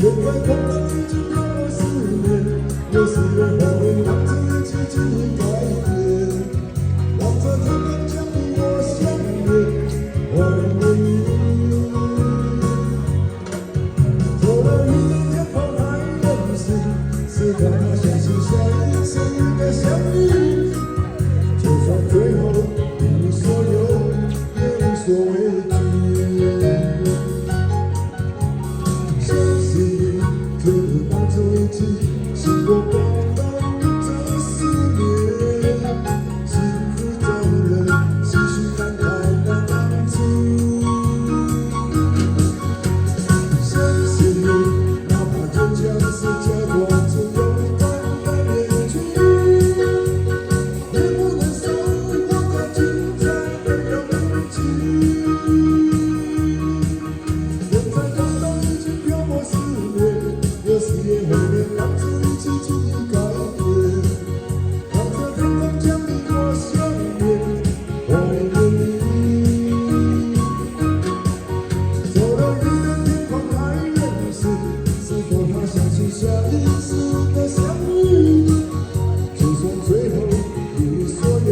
原来空荡已经飘过4年，有时也后悔当初一起经历改变。望着天空将你我相约，怀念你。走了1年，天空还认识，是否还相信下一次应该相遇？就算最后一无所有，也无所畏惧。相信你，就如当初一起星光光荡这4年，幸福在人，唏嘘感慨那当初。相信你，哪怕坚强是假装只有勇敢的面具，也不能收获那精彩的勇气。人在空荡已经飘过4年，有时也怀念当初一起经历改变。望着天空将你我相约，怀念你。走了1年，天空还认识，是否还相信下一次的相遇？就算最后一无所有，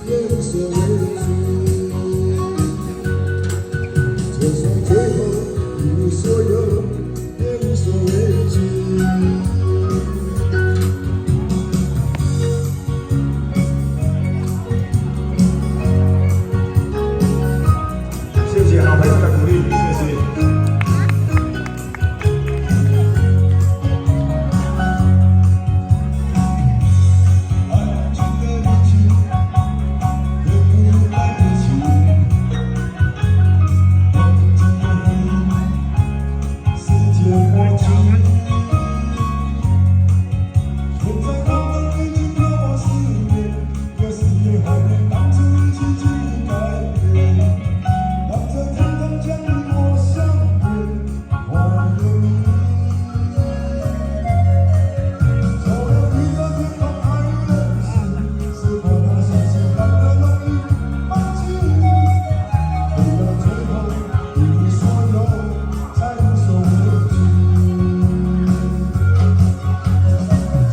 也无所畏惧。就算最后一无所有，也无所畏惧。谢谢好朋友的鼓励，谢谢。安静的一起，也不用在一起。安静的回忆，世界默契。人在空荡已经飘过4年，有时也怀念当初一起经历改变。望着天空将你我相约，怀念你。走了1年，天空还认识，是否还相信爱的容易放弃？回到最后一无所有，才无所畏惧。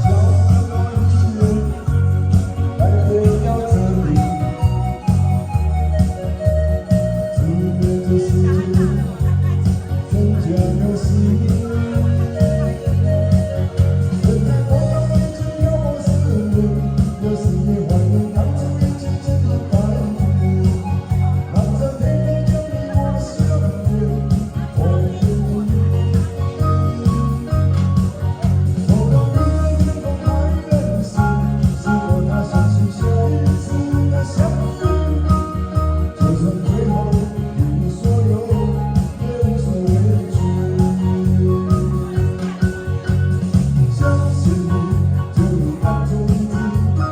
消失了一切，改变要这里。思念这世界，增加了吸引。人在空荡已经飘过4年，有时也怀念当初一起经历改变。望着天空将你我相约，怀念你。走了1年，天空还认识，是否他相信下一次的相遇？就算最后一无所有，也无所畏惧。相信你，就如当初一起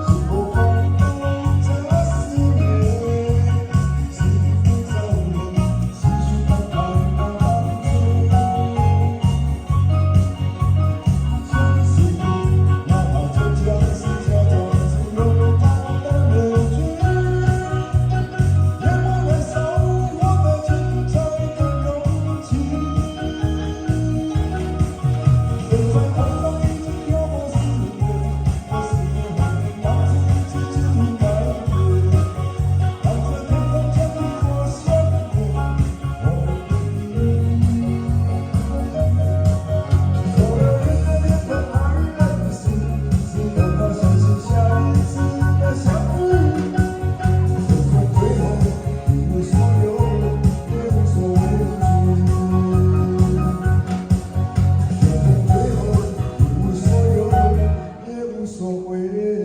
星光光荡这4年，幸福在人，唏嘘感慨那当初。相信你，哪怕坚强是假装只有勇敢的面具，也不能收获那精彩的勇气。人在空荡已经飘过4年，有时也怀念当初一起经历改变。望着天空将你我相约，怀念你。走了1年，天空还认识，是否他相信下一次的相遇？就算最后一无所有，也无所畏惧。就算最后一无所有，也无所畏惧。